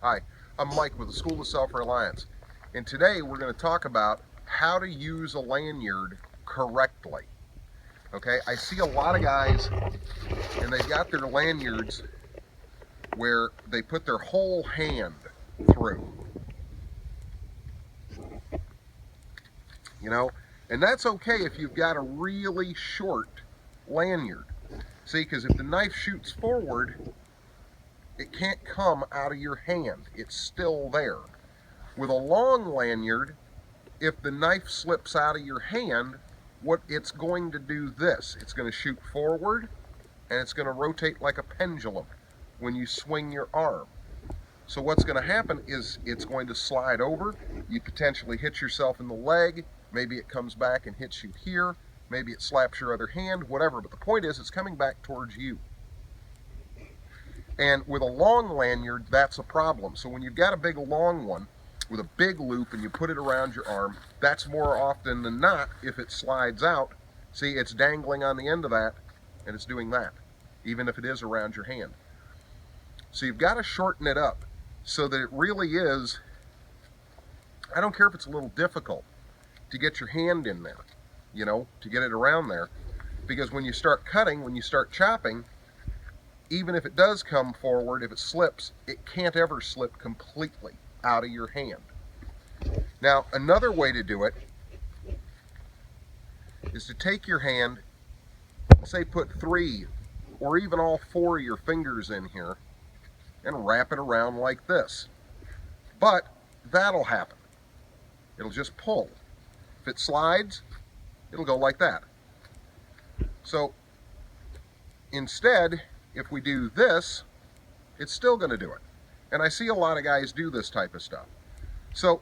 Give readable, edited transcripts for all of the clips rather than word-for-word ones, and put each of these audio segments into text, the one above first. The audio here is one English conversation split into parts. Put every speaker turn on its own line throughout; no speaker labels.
Hi, I'm Mike with the School of Self-Reliance, and today we're going to talk about how to use a lanyard correctly. Okay, I see a lot of guys and they've got their lanyards where they put their whole hand through, and that's okay if you've got a really short lanyard. See, because if the knife shoots forward, it can't come out of your hand. It's still there. With a long lanyard, if the knife slips out of your hand, what it's going to do this. It's going to shoot forward and it's going to rotate like a pendulum when you swing your arm. So what's going to happen is it's going to slide over. You potentially hit yourself in the leg. Maybe it comes back and hits you here. Maybe it slaps your other hand, whatever. But the point is it's coming back towards you. And with a long lanyard, that's a problem. So when you've got a big long one with a big loop and you put it around your arm, that's more often than not, if it slides out, see, it's dangling on the end of that and it's doing that, even if it is around your hand. So you've got to shorten it up so that it really is, I don't care if it's a little difficult to get your hand in there, to get it around there, because when you start cutting, when you start chopping, even if it does come forward, if it slips, it can't ever slip completely out of your hand. Now, another way to do it is to take your hand, say put 3 or even all 4 of your fingers in here and wrap it around like this. But that'll happen. It'll just pull. If it slides, it'll go like that. So instead, if we do this, it's still going to do it. And I see a lot of guys do this type of stuff. So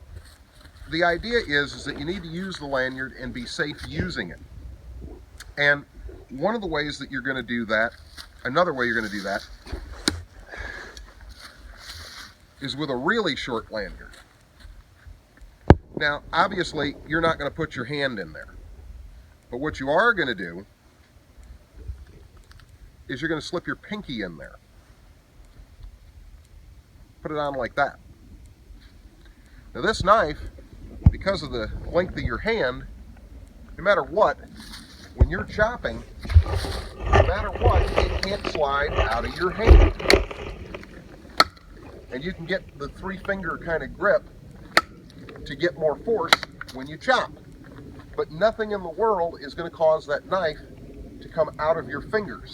the idea is that you need to use the lanyard and be safe using it. And one of the ways that you're going to do that, another way you're going to do that, is with a really short lanyard. Now, obviously, you're not going to put your hand in there. But what you are going to do is you're going to slip your pinky in there. Put it on like that. Now this knife, because of the length of your hand, no matter what, when you're chopping, no matter what, it can't slide out of your hand. And you can get the 3-finger kind of grip to get more force when you chop. But nothing in the world is going to cause that knife to come out of your fingers.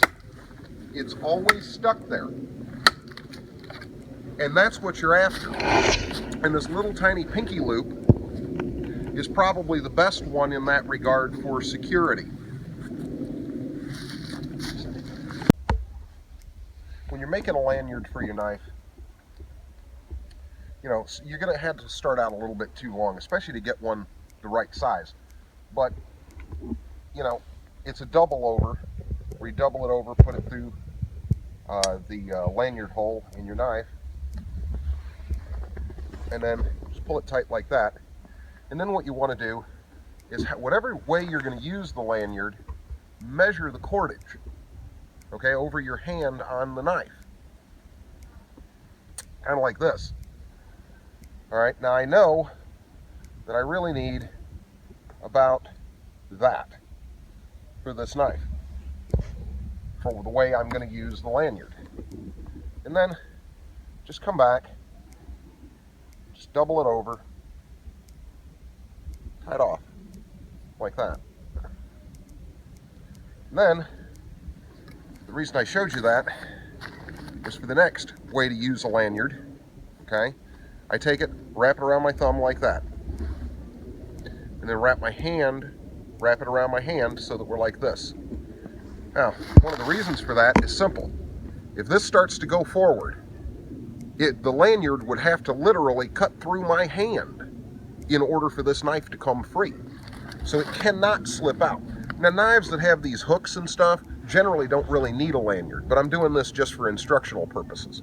It's always stuck there. And that's what you're after. And this little tiny pinky loop is probably the best one in that regard for security. When you're making a lanyard for your knife, you're going to have to start out a little bit too long, especially to get one the right size. But, it's a double over, where you double it over, put it through the lanyard hole in your knife, and then just pull it tight like that. And then what you want to do is, whatever way you're going to use the lanyard, measure the cordage, okay, over your hand on the knife. Kind of like this. All right, now I know that I really need about that for this knife, for the way I'm going to use the lanyard. And then just come back, just double it over, tie it off like that. And then the reason I showed you that is for the next way to use a lanyard. Okay, I take it, wrap it around my thumb like that, and then wrap it around my hand so that we're like this. Now, one of the reasons for that is simple. If this starts to go forward, the lanyard would have to literally cut through my hand in order for this knife to come free. So it cannot slip out. Now, knives that have these hooks and stuff generally don't really need a lanyard, but I'm doing this just for instructional purposes.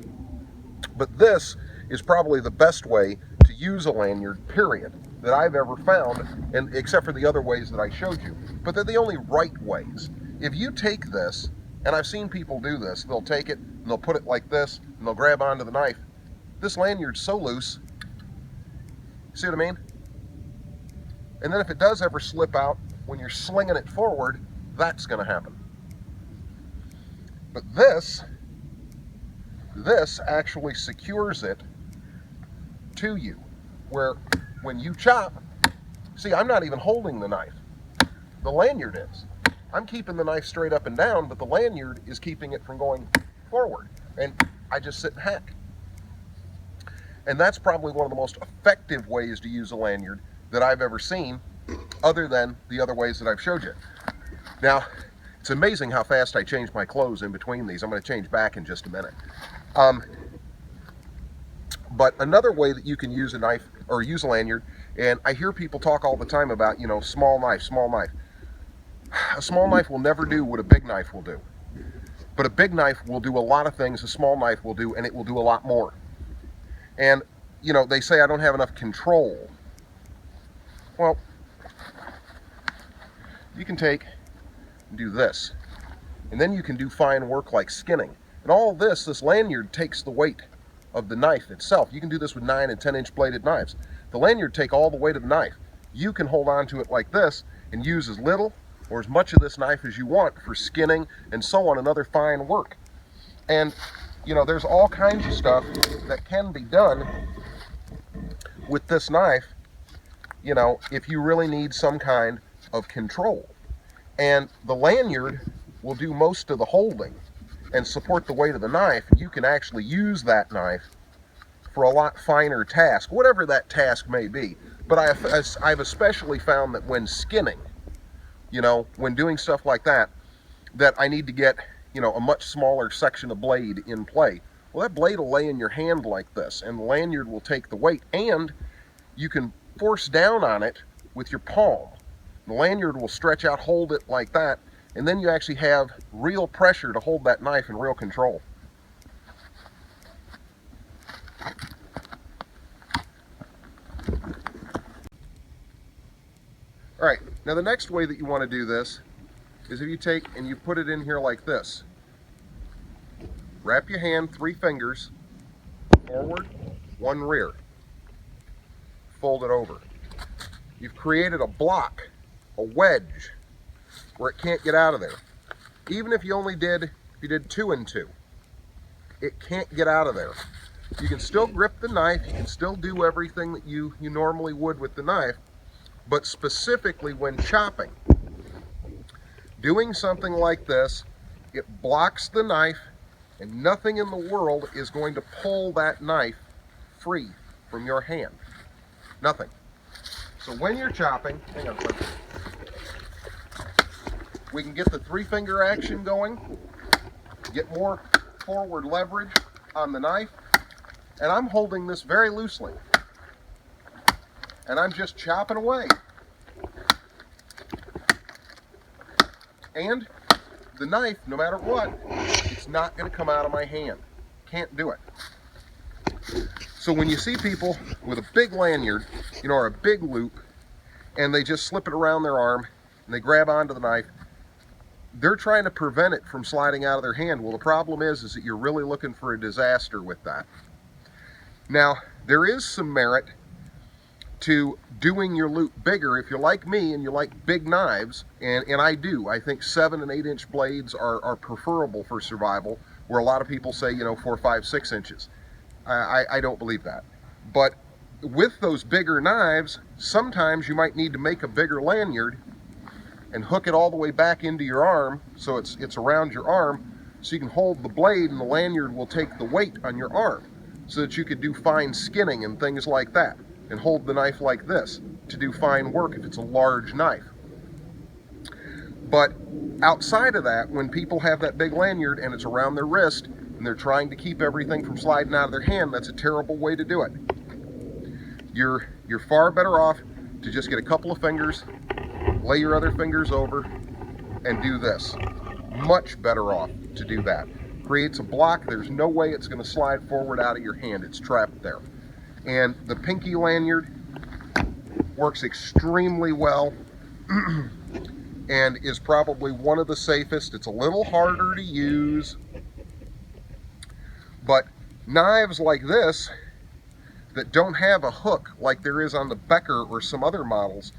But this is probably the best way to use a lanyard, period, that I've ever found, and except for the other ways that I showed you. But they're the only right ways. If you take this, and I've seen people do this, they'll take it and they'll put it like this and they'll grab onto the knife this lanyard's so loose, see what I mean? And then if it does ever slip out when you're slinging it forward, that's going to happen. But this actually secures it to you, where when you chop, see, I'm not even holding the knife. The lanyard is. I'm keeping the knife straight up and down, but the lanyard is keeping it from going forward. And I just sit and hack. And that's probably one of the most effective ways to use a lanyard that I've ever seen, other than the other ways that I've showed you. Now, it's amazing how fast I change my clothes in between these. I'm going to change back in just a minute. But another way that you can use a knife, or use a lanyard, and I hear people talk all the time about, you know, small knife, small knife. A small knife will never do what a big knife will do. But a big knife will do a lot of things a small knife will do, and it will do a lot more. And, you know, they say I don't have enough control. Well, you can take and do this. And then you can do fine work like skinning. And all this lanyard takes the weight of the knife itself. You can do this with 9 and 10 inch bladed knives. The lanyard take all the weight of the knife. You can hold on to it like this and use as little or as much of this knife as you want for skinning and so on and other fine work. And, you know, there's all kinds of stuff that can be done with this knife, you know, if you really need some kind of control. And the lanyard will do most of the holding and support the weight of the knife. You can actually use that knife for a lot finer task, whatever that task may be. But I've especially found that when skinning, you know, when doing stuff like that, that I need to get, you know, a much smaller section of blade in play. Well, that blade will lay in your hand like this, and the lanyard will take the weight, and you can force down on it with your palm. The lanyard will stretch out, hold it like that, and then you actually have real pressure to hold that knife in real control. All right, now the next way that you want to do this is if you take and you put it in here like this. Wrap your hand 3 fingers, forward, 1 rear. Fold it over. You've created a block, a wedge, where it can't get out of there. Even if you did 2 and 2, it can't get out of there. You can still grip the knife, you can still do everything that you normally would with the knife, but specifically when chopping, doing something like this, it blocks the knife, and nothing in the world is going to pull that knife free from your hand. Nothing. So when you're chopping, hang on a second. We can get the 3-finger action going, get more forward leverage on the knife, and I'm holding this very loosely. And I'm just chopping away. And the knife, no matter what, it's not going to come out of my hand. Can't do it. So when you see people with a big lanyard, you know, or a big loop, and they just slip it around their arm, and they grab onto the knife, they're trying to prevent it from sliding out of their hand. Well, the problem is that you're really looking for a disaster with that. Now, there is some merit to doing your loop bigger. If you're like me and you like big knives, and I do, I think 7 and 8 inch blades are preferable for survival, where a lot of people say, you know, 4, 5, 6 inches. I don't believe that. But with those bigger knives, sometimes you might need to make a bigger lanyard and hook it all the way back into your arm, so it's around your arm, so you can hold the blade and the lanyard will take the weight on your arm, so that you could do fine skinning and things like that, and hold the knife like this to do fine work if it's a large knife. But outside of that, when people have that big lanyard and it's around their wrist and they're trying to keep everything from sliding out of their hand, that's a terrible way to do it. You're far better off to just get a couple of fingers, lay your other fingers over, and do this. Much better off to do that. Creates a block. There's no way it's going to slide forward out of your hand. It's trapped there. And the pinky lanyard works extremely well and is probably one of the safest. It's a little harder to use, but knives like this, that don't have a hook like there is on the Becker or some other models,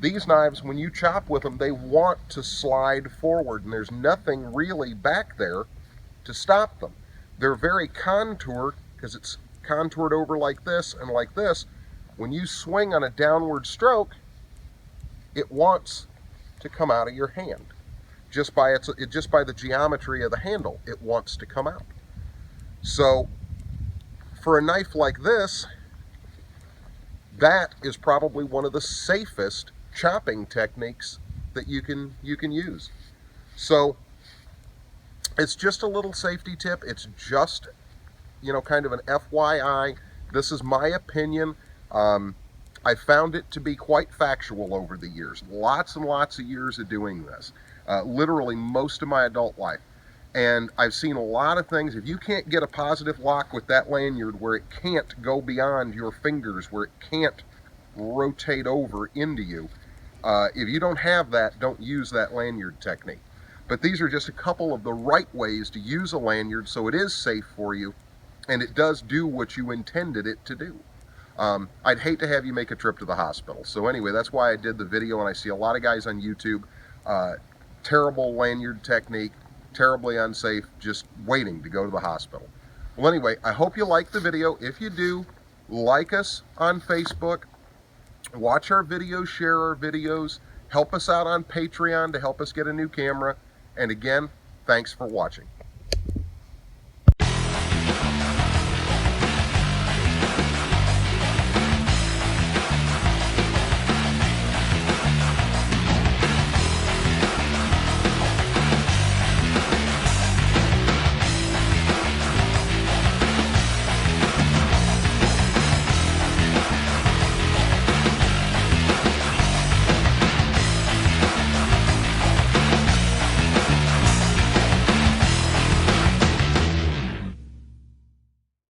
these knives, when you chop with them, they want to slide forward, and there's nothing really back there to stop them. They're very contoured, because it's contoured over like this and like this. When you swing on a downward stroke, it wants to come out of your hand. Just by the geometry of the handle, it wants to come out. So for a knife like this, that is probably one of the safest chopping techniques that you can use. So it's just a little safety tip. It's just, you know, kind of an FYI. This is my opinion. I found it to be quite factual over the years. Lots and lots of years of doing this. Literally most of my adult life. And I've seen a lot of things. If you can't get a positive lock with that lanyard where it can't go beyond your fingers, where it can't rotate over into you, if you don't have that, don't use that lanyard technique. But these are just a couple of the right ways to use a lanyard so it is safe for you and it does do what you intended it to do. I'd hate to have you make a trip to the hospital. So anyway, that's why I did the video, and I see a lot of guys on YouTube, terrible lanyard technique, terribly unsafe, just waiting to go to the hospital. Well, anyway, I hope you liked the video. If you do, like us on Facebook, watch our videos, share our videos, help us out on Patreon to help us get a new camera, and again, thanks for watching.